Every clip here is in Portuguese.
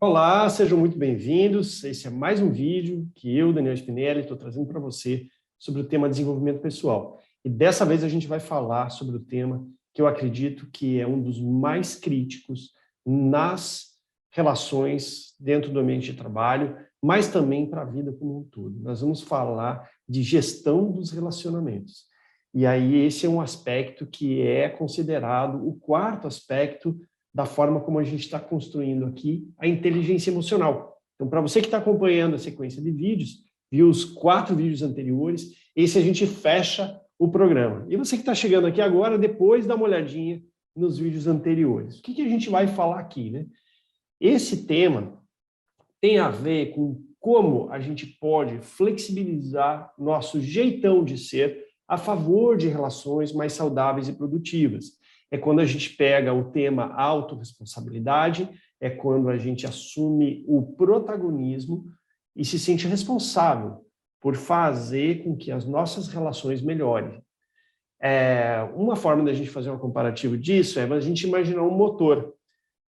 Olá, sejam muito bem-vindos. Esse é mais um vídeo que eu, Daniel Spinelli, estou trazendo para você sobre o tema desenvolvimento pessoal. E dessa vez a gente vai falar sobre o tema que eu acredito que é um dos mais críticos nas relações dentro do ambiente de trabalho, mas também para a vida como um todo. Nós vamos falar de gestão dos relacionamentos. E aí esse é um aspecto que é considerado o quarto aspecto da forma como a gente está construindo aqui a inteligência emocional. Então, para você que está acompanhando a sequência de vídeos, viu os 4 vídeos anteriores, esse a gente fecha o programa. E você que está chegando aqui agora, depois dá uma olhadinha nos vídeos anteriores. O que a gente vai falar aqui, né? Esse tema tem a ver com como a gente pode flexibilizar nosso jeitão de ser a favor de relações mais saudáveis e produtivas. É quando a gente pega o tema autorresponsabilidade, é quando a gente assume o protagonismo e se sente responsável por fazer com que as nossas relações melhorem. Uma forma da gente fazer um comparativo disso é a gente imaginar um motor.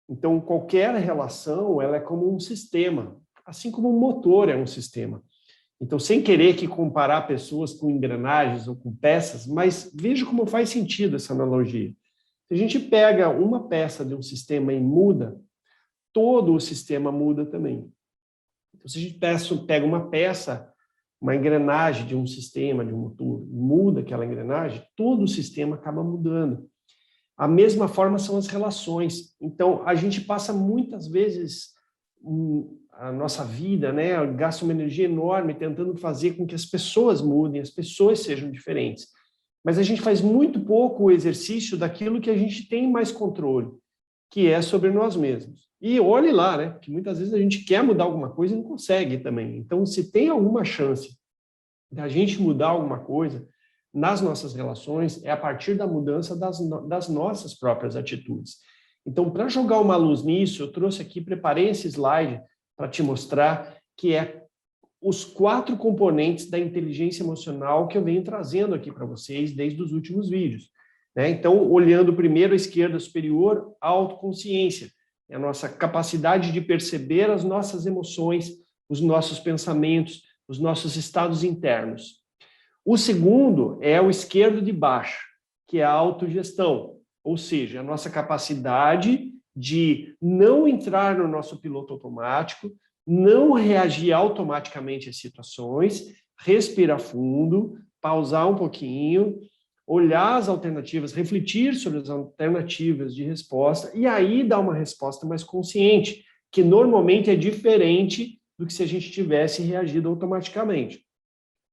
Então, qualquer relação ela é como um sistema, assim como um motor é um sistema. Então, sem querer que comparar pessoas com engrenagens ou com peças, mas veja como faz sentido essa analogia. Se a gente pega uma peça de um sistema e muda, todo o sistema muda também. Então, se a gente pega uma peça, uma engrenagem de um sistema, de um motor, muda aquela engrenagem, todo o sistema acaba mudando. A mesma forma são as relações. Então, a gente passa muitas vezes a nossa vida, né, gasta uma energia enorme tentando fazer com que as pessoas mudem, as pessoas sejam diferentes. Mas a gente faz muito pouco o exercício daquilo que a gente tem mais controle, que é sobre nós mesmos. E olhe lá, né? Que muitas vezes a gente quer mudar alguma coisa e não consegue também. Então, se tem alguma chance da gente mudar alguma coisa nas nossas relações, é a partir da mudança das nossas próprias atitudes. Então, para jogar uma luz nisso, eu trouxe aqui, preparei esse slide para te mostrar que é os 4 componentes da inteligência emocional que eu venho trazendo aqui para vocês desde os últimos vídeos. Né? Então, olhando primeiro à esquerda superior, a autoconsciência, é a nossa capacidade de perceber as nossas emoções, os nossos pensamentos, os nossos estados internos. O segundo é o esquerdo de baixo, que é a autogestão, ou seja, a nossa capacidade de não entrar no nosso piloto automático, não reagir automaticamente às situações, respirar fundo, pausar um pouquinho, olhar as alternativas, refletir sobre as alternativas de resposta e aí dar uma resposta mais consciente, que normalmente é diferente do que se a gente tivesse reagido automaticamente.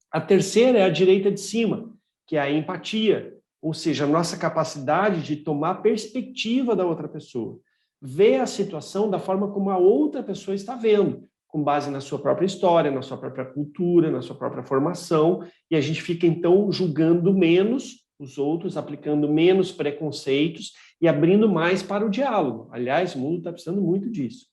A terceira é a direita de cima, que é a empatia, ou seja, a nossa capacidade de tomar perspectiva da outra pessoa, ver a situação da forma como a outra pessoa está vendo, com base na sua própria história, na sua própria cultura, na sua própria formação, e a gente fica, então, julgando menos os outros, aplicando menos preconceitos e abrindo mais para o diálogo. Aliás, o mundo está precisando muito disso.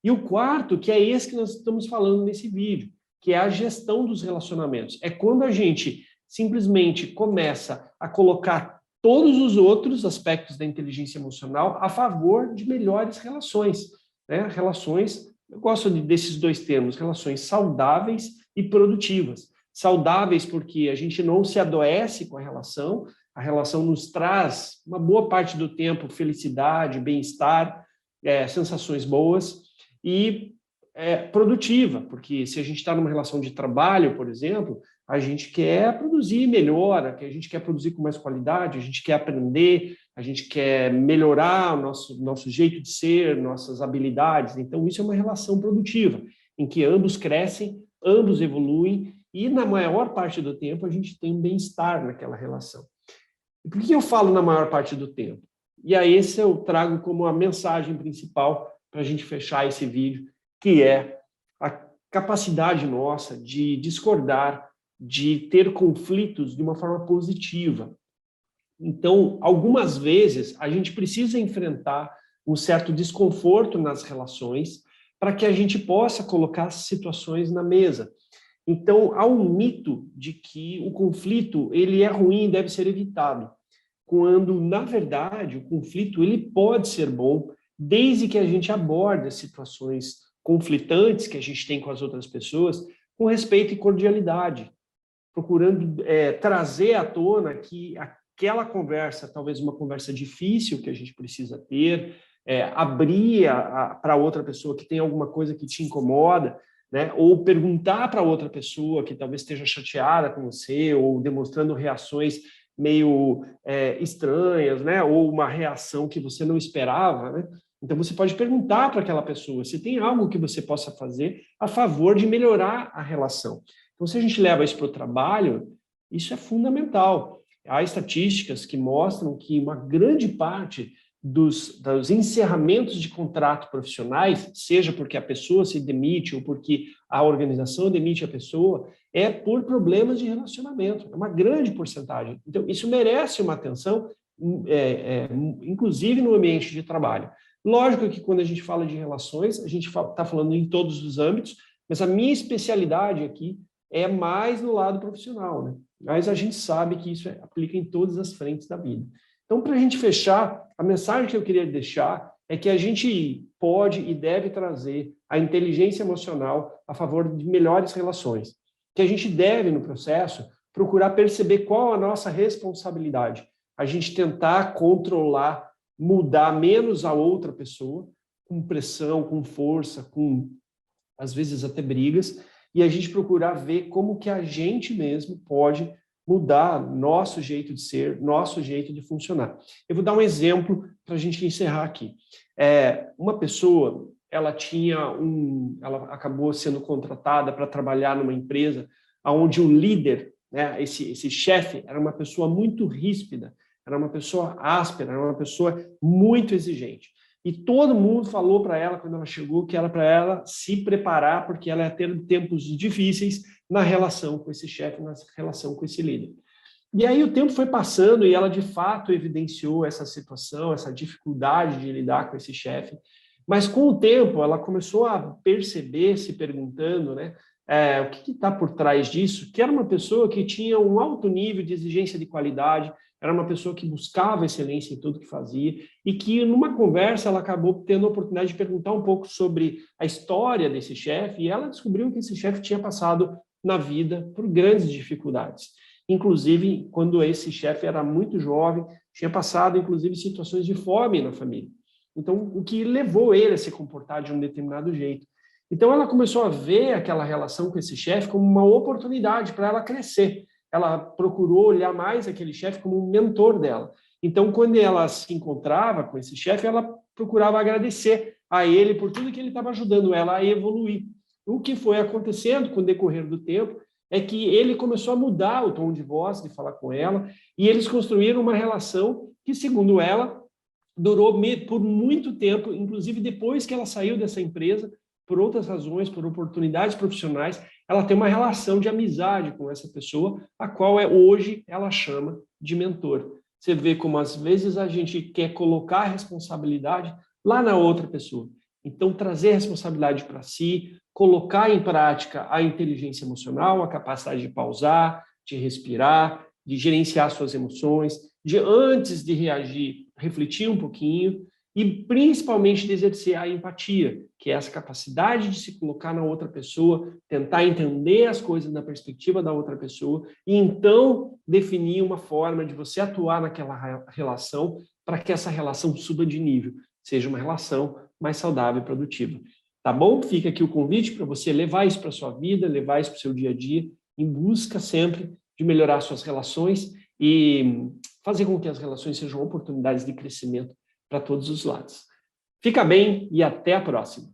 E o quarto, que é esse que nós estamos falando nesse vídeo, que é a gestão dos relacionamentos. É quando a gente simplesmente começa a colocar todos os outros aspectos da inteligência emocional a favor de melhores relações. Né? Relações, eu gosto desses 2 termos, relações saudáveis e produtivas. Saudáveis porque a gente não se adoece com a relação nos traz, uma boa parte do tempo, felicidade, bem-estar, sensações boas, e produtiva, porque se a gente está numa relação de trabalho, por exemplo, a gente quer produzir melhor, a gente quer produzir com mais qualidade, a gente quer aprender, a gente quer melhorar o nosso jeito de ser, nossas habilidades. Então, isso é uma relação produtiva, em que ambos crescem, ambos evoluem, e na maior parte do tempo a gente tem um bem-estar naquela relação. E por que eu falo na maior parte do tempo? E aí esse eu trago como a mensagem principal para a gente fechar esse vídeo, que é a capacidade nossa de discordar, de ter conflitos de uma forma positiva. Então, algumas vezes, a gente precisa enfrentar um certo desconforto nas relações para que a gente possa colocar as situações na mesa. Então, há um mito de que o conflito ele é ruim e deve ser evitado, quando, na verdade, o conflito ele pode ser bom, desde que a gente aborde as situações conflitantes que a gente tem com as outras pessoas, com respeito e cordialidade, procurando trazer à tona que aquela conversa, talvez uma conversa difícil que a gente precisa ter, abrir para outra pessoa que tem alguma coisa que te incomoda, né? Ou perguntar para outra pessoa que talvez esteja chateada com você ou demonstrando reações meio estranhas, né? Ou uma reação que você não esperava, né? Então, você pode perguntar para aquela pessoa se tem algo que você possa fazer a favor de melhorar a relação. Então, se a gente leva isso para o trabalho, isso é fundamental. Há estatísticas que mostram que uma grande parte dos encerramentos de contrato profissionais, seja porque a pessoa se demite ou porque a organização demite a pessoa, é por problemas de relacionamento. É uma grande porcentagem. Então, isso merece uma atenção, inclusive no ambiente de trabalho. Lógico que quando a gente fala de relações, a gente está falando em todos os âmbitos, mas a minha especialidade aqui é mais no lado profissional, né? Mas a gente sabe que isso aplica em todas as frentes da vida. Então, para a gente fechar, a mensagem que eu queria deixar é que a gente pode e deve trazer a inteligência emocional a favor de melhores relações. Que a gente deve, no processo, procurar perceber qual a nossa responsabilidade. A gente tentar controlar, mudar menos a outra pessoa, com pressão, com força, com, às vezes, até brigas, e a gente procurar ver como que a gente mesmo pode mudar nosso jeito de ser, nosso jeito de funcionar. Eu vou dar um exemplo para a gente encerrar aqui. Uma pessoa, ela acabou sendo contratada para trabalhar numa empresa onde o líder, né, esse chefe, era uma pessoa muito ríspida, era uma pessoa áspera, era uma pessoa muito exigente. E todo mundo falou para ela, quando ela chegou, que era para ela se preparar, porque ela ia ter tempos difíceis na relação com esse chefe, na relação com esse líder. E aí o tempo foi passando e ela, de fato, evidenciou essa situação, essa dificuldade de lidar com esse chefe. Mas, com o tempo, ela começou a perceber, se perguntando, né, o que está por trás disso, que era uma pessoa que tinha um alto nível de exigência de qualidade, era uma pessoa que buscava excelência em tudo que fazia e que, numa conversa, ela acabou tendo a oportunidade de perguntar um pouco sobre a história desse chefe e ela descobriu que esse chefe tinha passado na vida por grandes dificuldades. Inclusive, quando esse chefe era muito jovem, tinha passado, inclusive, situações de fome na família. Então, o que levou ele a se comportar de um determinado jeito. Então, ela começou a ver aquela relação com esse chefe como uma oportunidade para ela crescer. Ela procurou olhar mais aquele chefe como um mentor dela. Então, quando ela se encontrava com esse chefe, ela procurava agradecer a ele por tudo que ele estava ajudando ela a evoluir. O que foi acontecendo com o decorrer do tempo é que ele começou a mudar o tom de voz, de falar com ela, e eles construíram uma relação que, segundo ela, durou por muito tempo, inclusive depois que ela saiu dessa empresa, por outras razões, por oportunidades profissionais, ela tem uma relação de amizade com essa pessoa, a qual hoje ela chama de mentor. Você vê como às vezes a gente quer colocar a responsabilidade lá na outra pessoa. Então, trazer a responsabilidade para si, colocar em prática a inteligência emocional, a capacidade de pausar, de respirar, de gerenciar suas emoções, de antes de reagir, refletir um pouquinho, e principalmente de exercer a empatia, que é essa capacidade de se colocar na outra pessoa, tentar entender as coisas na perspectiva da outra pessoa e então definir uma forma de você atuar naquela relação para que essa relação suba de nível, seja uma relação mais saudável e produtiva. Tá bom? Fica aqui o convite para você levar isso para a sua vida, levar isso para o seu dia a dia, em busca sempre de melhorar suas relações e fazer com que as relações sejam oportunidades de crescimento para todos os lados. Fica bem e até a próxima.